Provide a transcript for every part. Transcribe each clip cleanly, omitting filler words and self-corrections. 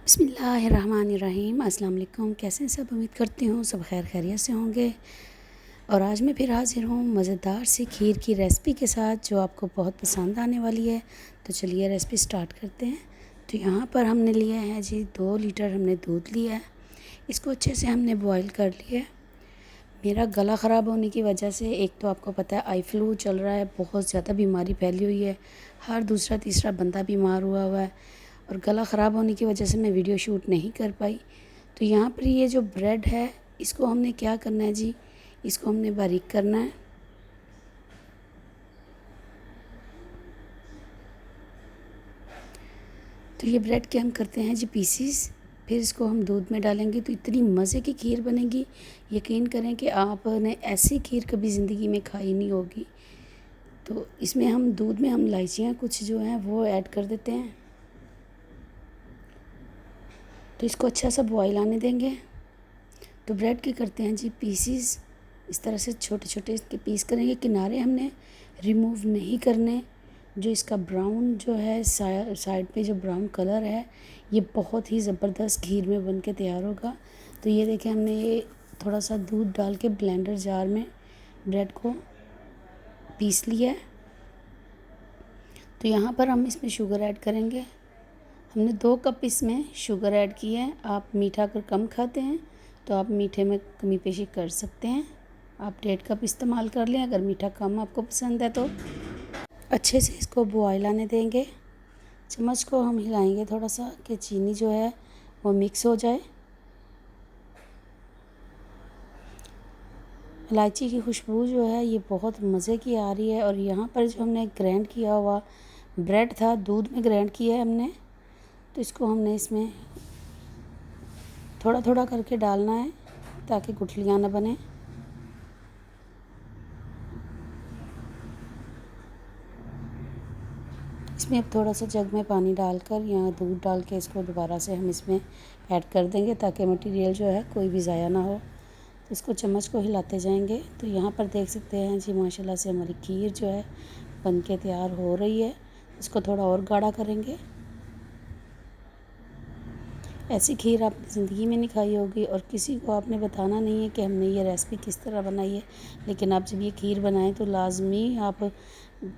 बिस्मिल्लाहिर्रहमानिर्रहीम। अस्सलाम वालेकुम। कैसे हैं सब? उम्मीद करती हूँ सब खैर खैरियत से होंगे। और आज मैं फिर हाज़िर हूँ मज़ेदार सी खीर की रेसिपी के साथ जो आपको बहुत पसंद आने वाली है। तो चलिए रेसिपी स्टार्ट करते हैं। तो यहाँ पर हमने लिया है जी 2 लीटर हमने दूध लिया है। इसको अच्छे से हमने बॉईल कर लिया है। मेरा गला ख़राब होने की वजह से एक तो आपको पता है आई फ्लू चल रहा है, बहुत ज़्यादा बीमारी फैली हुई है, हर दूसरा तीसरा बंदा बीमार हुआ हुआ है और गला ख़राब होने की वजह से मैं वीडियो शूट नहीं कर पाई। तो यहाँ पर ये जो ब्रेड है इसको हमने क्या करना है जी, इसको हमने बारीक करना है। तो ये ब्रेड के हम करते हैं जी पीसीस, फिर इसको हम दूध में डालेंगे तो इतनी मज़े की खीर बनेगी, यकीन करें कि आपने ऐसी खीर कभी ज़िंदगी में खाई नहीं होगी। तो इसमें हम दूध में हम इलायचियाँ कुछ जो हैं वो ऐड कर देते हैं। तो इसको अच्छा सा बॉयल आने देंगे। तो ब्रेड के करते हैं जी पीसीस, इस तरह से छोटे छोटे इसके पीस करेंगे। किनारे हमने रिमूव नहीं करने। जो इसका ब्राउन जो है साइड पे जो ब्राउन कलर है ये बहुत ही ज़बरदस्त खीर में बन के तैयार होगा। तो ये देखें हमने ये थोड़ा सा दूध डाल के ब्लेंडर जार में ब्रेड को पीस लिया है। तो यहाँ पर हम इसमें शुगर ऐड करेंगे। हमने 2 कप इसमें शुगर ऐड की है। आप मीठा अगर कम खाते हैं तो आप मीठे में कमी पेशी कर सकते हैं। आप 1.5 कप इस्तेमाल कर लें अगर मीठा कम आपको पसंद है तो। अच्छे से इसको बॉयल आने देंगे। चम्मच को हम हिलाएंगे थोड़ा सा कि चीनी जो है वो मिक्स हो जाए। इलायची की खुशबू जो है ये बहुत मज़े की आ रही है। और यहाँ पर जो हमने ग्राइंड किया हुआ ब्रेड था, दूध में ग्राइंड किया है हमने, तो इसको हमने इसमें थोड़ा थोड़ा करके डालना है ताकि गुठलियाँ ना बने। इसमें अब थोड़ा सा जग में पानी डालकर या दूध डाल के इसको दोबारा से हम इसमें ऐड कर देंगे ताकि मटेरियल जो है कोई भी ज़ाया ना हो। तो इसको चम्मच को हिलाते जाएंगे। तो यहाँ पर देख सकते हैं जी माशाल्लाह से हमारी खीर जो है बन के तैयार हो रही है। इसको थोड़ा और गाढ़ा करेंगे। ऐसी खीर आपने ज़िंदगी में नहीं खाई होगी और किसी को आपने बताना नहीं है कि हमने ये रेसिपी किस तरह बनाई है। लेकिन आप जब ये खीर बनाएं तो लाजमी आप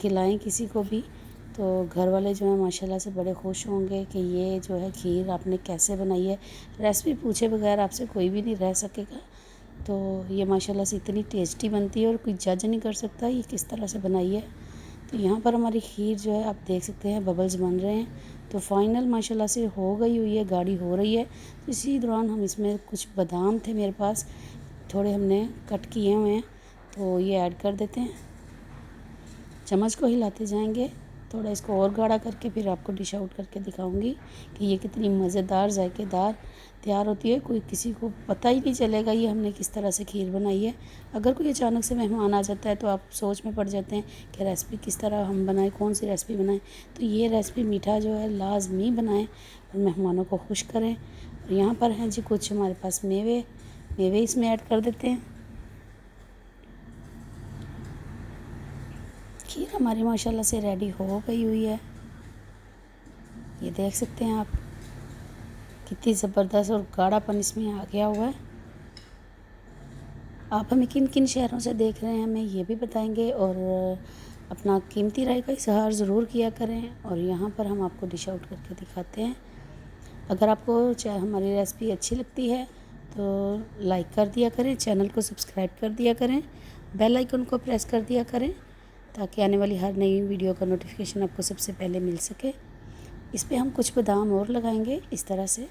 खिलाएं किसी को भी, तो घर वाले जो हैं माशाल्लाह से बड़े खुश होंगे कि ये जो है खीर आपने कैसे बनाई है। रेसिपी पूछे बगैर आपसे कोई भी नहीं रह सकेगा। तो ये माशाल्लाह से इतनी टेस्टी बनती है और कोई जज नहीं कर सकता ये किस तरह से बनाई है। तो यहाँ पर हमारी खीर जो है आप देख सकते हैं बबल्स बन रहे हैं। तो फाइनल माशाल्लाह से हो गई हुई है, गाढ़ी हो रही है। तो इसी दौरान हम इसमें कुछ बादाम थे मेरे पास, थोड़े हमने कट किए हुए हैं, तो ये ऐड कर देते हैं। चम्मच को हिलाते जाएंगे। थोड़ा इसको और गाढ़ा करके फिर आपको डिश आउट करके दिखाऊंगी कि ये कितनी मज़ेदार जायकेदार तैयार होती है। कोई किसी को पता ही नहीं चलेगा ये हमने किस तरह से खीर बनाई है। अगर कोई अचानक से मेहमान आ जाता है तो आप सोच में पड़ जाते हैं कि रेसिपी किस तरह हम बनाएं, कौन सी रेसिपी बनाएं। तो ये रेसिपी मीठा जो है लाजमी बनाएं और मेहमानों को खुश करें। और यहाँ पर हैं जी कुछ हमारे पास मेवे इसमें ऐड कर देते हैं। खीर हमारी माशाल्लाह से रेडी हो गई हुई है। ये देख सकते हैं आप कितनी ज़बरदस्त और गाढ़ापन इसमें आ गया हुआ है। आप हमें किन किन शहरों से देख रहे हैं हमें ये भी बताएंगे और अपना कीमती राय का इज़हार ज़रूर किया करें। और यहाँ पर हम आपको डिश आउट करके दिखाते हैं। अगर आपको चाहे हमारी रेसिपी अच्छी लगती है तो लाइक कर दिया करें, चैनल को सब्सक्राइब कर दिया करें, बेल आइकन को प्रेस कर दिया करें ताकि आने वाली हर नई वीडियो का नोटिफिकेशन आपको सबसे पहले मिल सके। इस पे हम कुछ बादाम और लगाएंगे इस तरह से।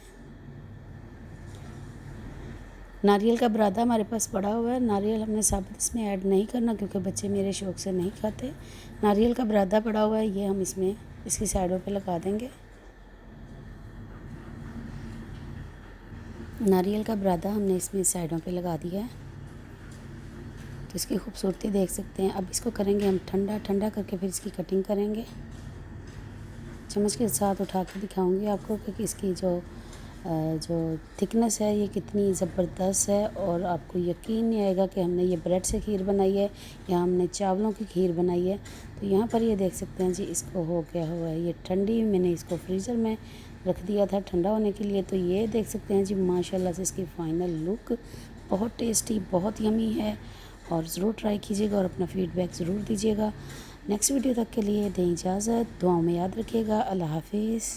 नारियल का बुरादा हमारे पास पड़ा हुआ है। नारियल हमने साबुत इसमें ऐड नहीं करना क्योंकि बच्चे मेरे शौक़ से नहीं खाते। नारियल का बुरादा पड़ा हुआ है, ये हम इसमें इसकी साइडों पे लगा देंगे। नारियल का बुरादा हमने इसमें साइडों पे लगा दिया है। तो इसकी खूबसूरती देख सकते हैं। अब इसको करेंगे हम ठंडा, ठंडा करके फिर इसकी कटिंग करेंगे। चम्मच के साथ उठा के दिखाऊंगी आपको कि इसकी जो थिकनेस है ये कितनी ज़बरदस्त है। और आपको यकीन नहीं आएगा कि हमने ये ब्रेड से खीर बनाई है या हमने चावलों की खीर बनाई है। तो यहाँ पर ये देख सकते हैं जी इसको हो गया हुआ है ये ठंडी। मैंने इसको फ्रीज़र में रख दिया था ठंडा होने के लिए। तो ये देख सकते हैं जी माशाल्लाह से इसकी फ़ाइनल लुक बहुत टेस्टी, बहुत यमी है और ज़रूर ट्राई कीजिएगा और अपना फ़ीडबैक ज़रूर दीजिएगा। नेक्स्ट वीडियो तक के लिए दें इजाज़त, दुआओं में याद रखिएगा। अल्लाह हाफ़िज़।